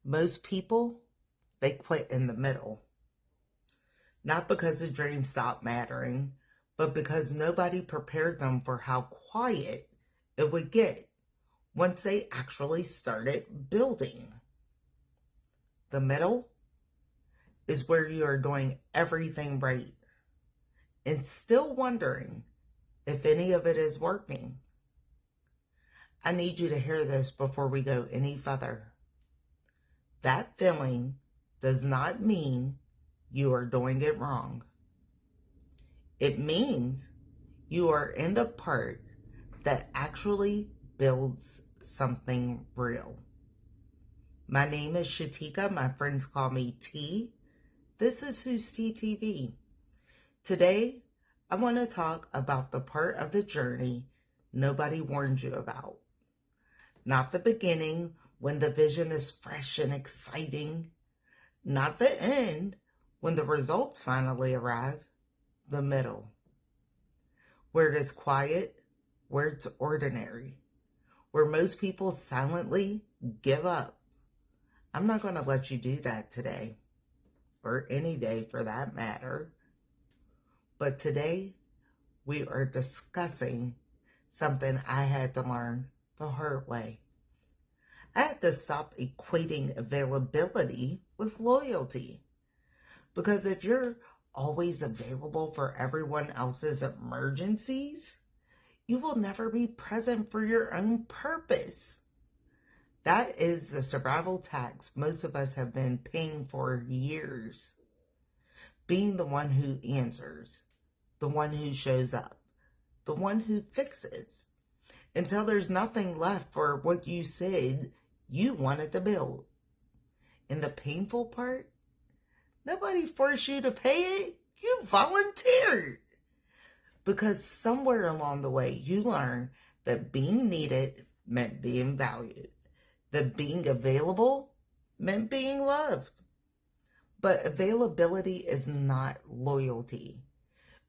Most people, they quit in the middle. Not because the dream stopped mattering, but because nobody prepared them for how quiet it would get once they actually started building. The middle is where you are doing everything right and still wondering if any of it is working. I need you to hear this before we go any further. That feeling does not mean you are doing it wrong. It means you are in the part that actually builds something real. My name is Shatica. My friends call me T. This is Who's T TV. Today, I want to talk about the part of the journey nobody warned you about. Not the beginning, when the vision is fresh and exciting. Not the end, when the results finally arrive. The middle, where it is quiet, where it's ordinary, where most people silently give up. I'm not going to let you do that today, or any day for that matter. But today, we are discussing something I had to learn the hard way. I had to stop equating availability with loyalty. Because if you're always available for everyone else's emergencies, you will never be present for your own purpose. That is the survival tax most of us have been paying for years. Being the one who answers, the one who shows up, the one who fixes, until there's nothing left for what you said you wanted to build. And the painful part, nobody forced you to pay it. You volunteered. Because somewhere along the way, you learned that being needed meant being valued. That being available meant being loved. But availability is not loyalty.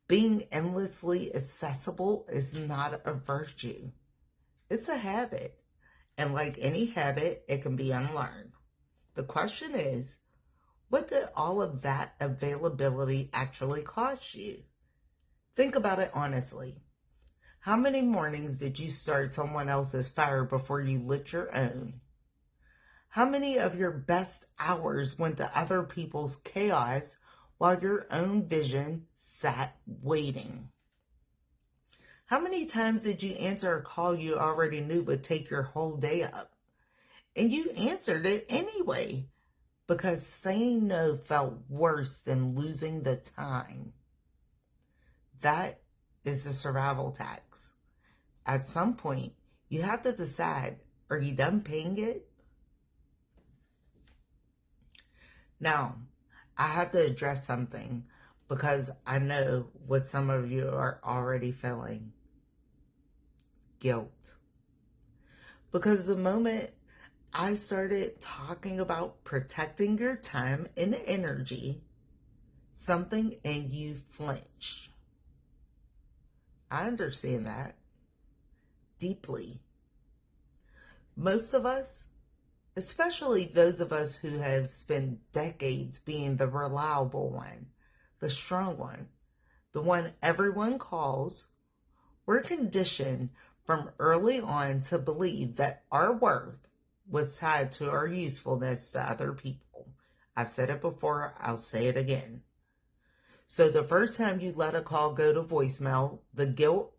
Being endlessly accessible is not a virtue. It's a habit. And like any habit, it can be unlearned. The question is, what did all of that availability actually cost you? Think about it honestly. How many mornings did you start someone else's fire before you lit your own? How many of your best hours went to other people's chaos while your own vision sat waiting? How many times did you answer a call you already knew would take your whole day up? And you answered it anyway, because saying no felt worse than losing the time. That is the survival tax. At some point, you have to decide, are you done paying it? Now, I have to address something because I know what some of you are already feeling. Guilt. Because the moment I started talking about protecting your time and energy, something in you flinched. I understand that deeply. Most of us, especially those of us who have spent decades being the reliable one, the strong one, the one everyone calls, we're conditioned from early on to believe that our worth was tied to our usefulness to other people. I've said it before, I'll say it again. So the first time you let a call go to voicemail, the guilt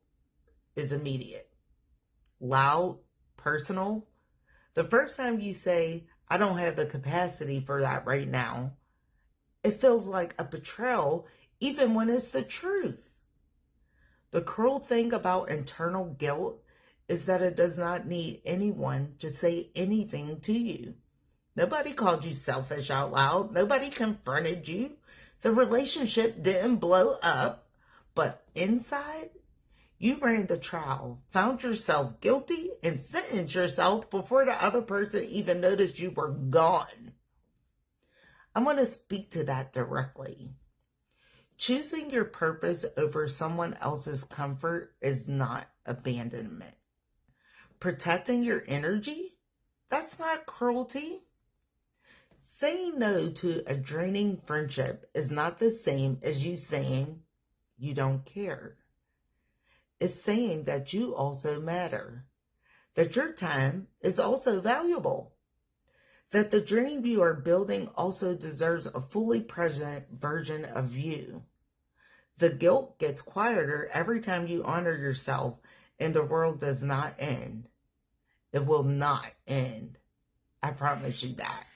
is immediate. Loud, personal. The first time you say, I don't have the capacity for that right now, it feels like a betrayal even when it's the truth. The cruel thing about internal guilt is that it does not need anyone to say anything to you. Nobody called you selfish out loud. Nobody confronted you. The relationship didn't blow up. But inside, you ran the trial, found yourself guilty, and sentenced yourself before the other person even noticed you were gone. I'm going to speak to that directly. Choosing your purpose over someone else's comfort is not abandonment. Protecting your energy, that's not cruelty. Saying no to a draining friendship is not the same as you saying you don't care. It's saying that you also matter, that your time is also valuable, that the dream you are building also deserves a fully present version of you. The guilt gets quieter every time you honor yourself, and the world does not end. It will not end. I promise you that.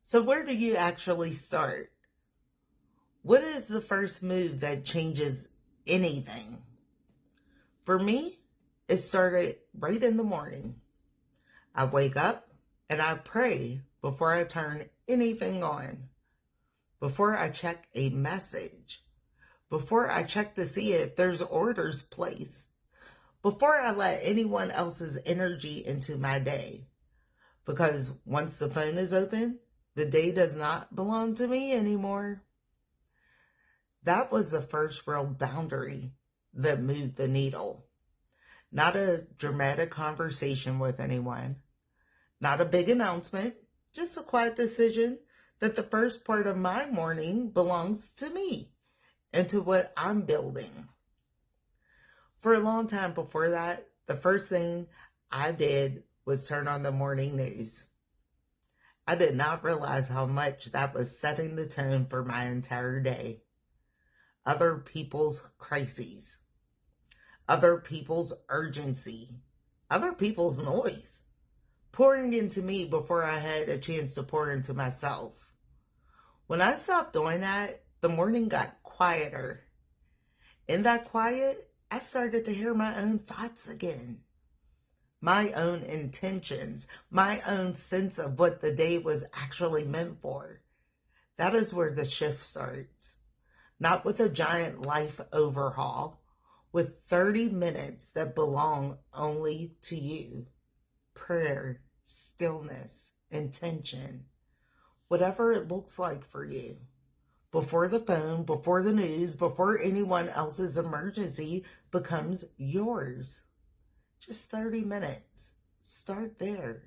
So where do you actually start? What is the first move that changes anything? For me, it started right in the morning. I wake up and I pray before I turn anything on, before I check a message, before I check to see if there's orders placed, before I let anyone else's energy into my day. Because once the phone is open, the day does not belong to me anymore. That was the first real boundary that moved the needle. Not a dramatic conversation with anyone, not a big announcement, just a quiet decision that the first part of my morning belongs to me and to what I'm building. For a long time before that, the first thing I did was turn on the morning news. I did not realize how much that was setting the tone for my entire day. Other people's crises, other people's urgency, other people's noise, pouring into me before I had a chance to pour into myself. When I stopped doing that, the morning got quieter. In that quiet, I started to hear my own thoughts again. My own intentions, my own sense of what the day was actually meant for. That is where the shift starts. Not with a giant life overhaul, with 30 minutes that belong only to you. Prayer, stillness, intention, whatever it looks like for you. Before the phone, before the news, before anyone else's emergency becomes yours. Just 30 minutes. Start there.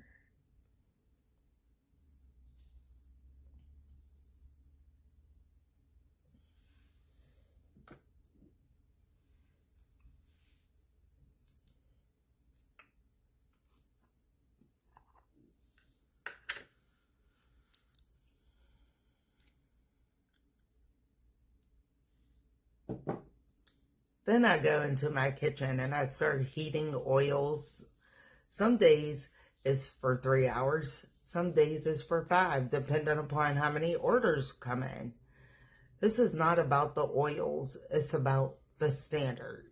Then I go into my kitchen and I start heating oils. Some days it's for 3 hours. Some days it's for 5, depending upon how many orders come in. This is not about the oils. It's about the standard.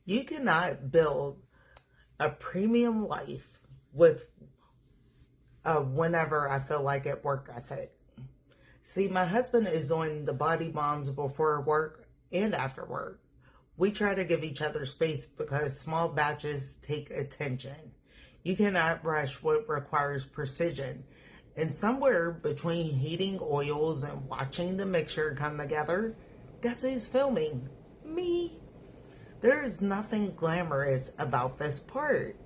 You cannot build a premium life with whenever I feel like it work ethic. See, my husband is doing the body bombs before work and after work. We try to give each other space because small batches take attention. You cannot rush what requires precision. And somewhere between heating oils and watching the mixture come together, guess who's filming? Me. There is nothing glamorous about this part.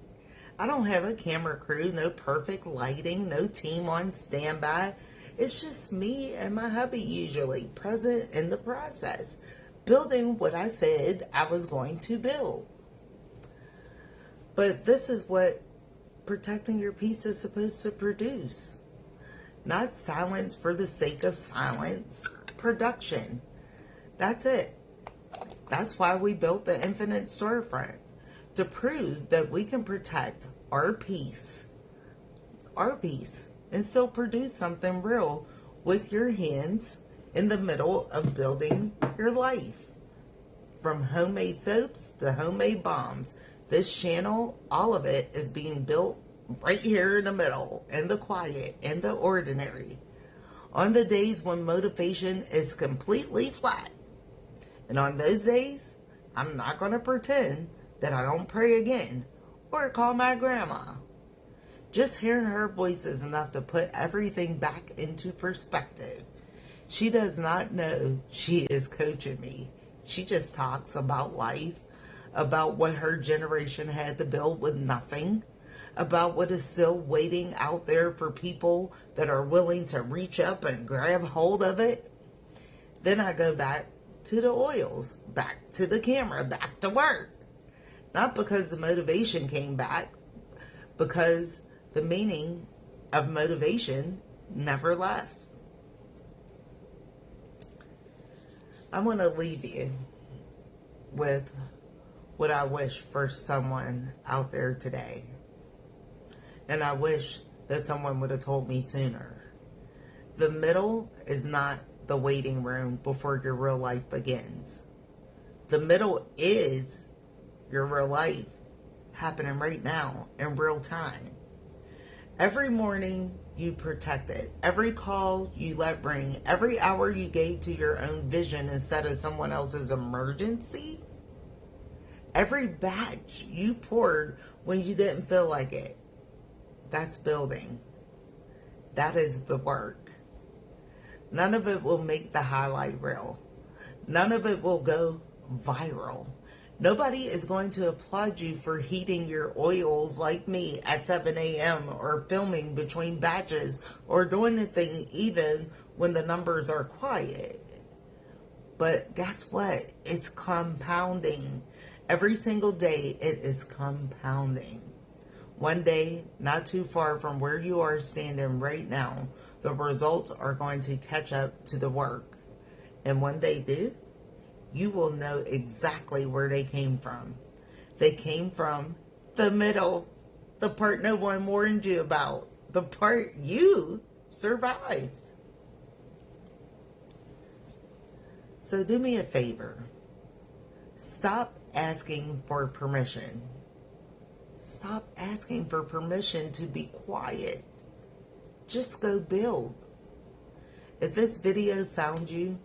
I don't have a camera crew, no perfect lighting, no team on standby. It's just me and my hubby usually present in the process, building what I said I was going to build. But this is what protecting your peace is supposed to produce. Not silence for the sake of silence. Production. That's it. That's why we built the Infinite Storefront. To prove that we can protect our peace, and still produce something real with your hands in the middle of building your life. From homemade soaps to homemade bombs, this channel, all of it is being built right here in the middle, in the quiet, in the ordinary. On the days when motivation is completely flat. And on those days, I'm not going to pretend that I don't pray again or call my grandma. Just hearing her voice is enough to put everything back into perspective. She does not know she is coaching me. She just talks about life, about what her generation had to build with nothing, about what is still waiting out there for people that are willing to reach up and grab hold of it. Then I go back to the oils, back to the camera, back to work. Not because the motivation came back, because the meaning of motivation never left. I want to leave you with what I wish for someone out there today. And I wish that someone would have told me sooner. The middle is not the waiting room before your real life begins. The middle is your real life happening right now in real time. Every morning you protect it. Every call you let ring. Every hour you gave to your own vision instead of someone else's emergency. Every batch you poured when you didn't feel like it. That's building. That is the work. None of it will make the highlight reel. None of it will go viral. Nobody is going to applaud you for heating your oils like me at 7 a.m. or filming between batches or doing the thing even when the numbers are quiet. But guess what? It's compounding. Every single day it is compounding. One day, not too far from where you are standing right now, the results are going to catch up to the work. And when they do, you will know exactly where they came from. They came from the middle, the part no one warned you about, the part you survived. So do me a favor. Stop asking for permission. Stop asking for permission to be quiet. Just go build. If this video found you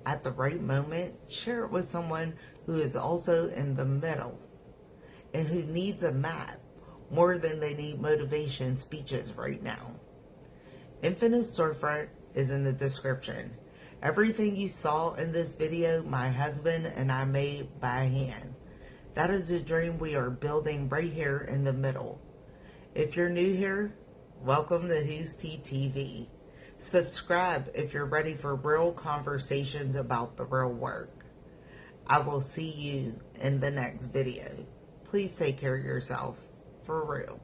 at the right moment, share it with someone who is also in the middle and who needs a map more than they need motivation speeches right now. Infinite Storefront is in the description. Everything you saw in this video, my husband and I made by hand. That is the dream we are building right here in the middle. If you're new here, welcome to Myss T TV. Subscribe if you're ready for real conversations about the real work. I will see you in the next video. Please take care of yourself. For real.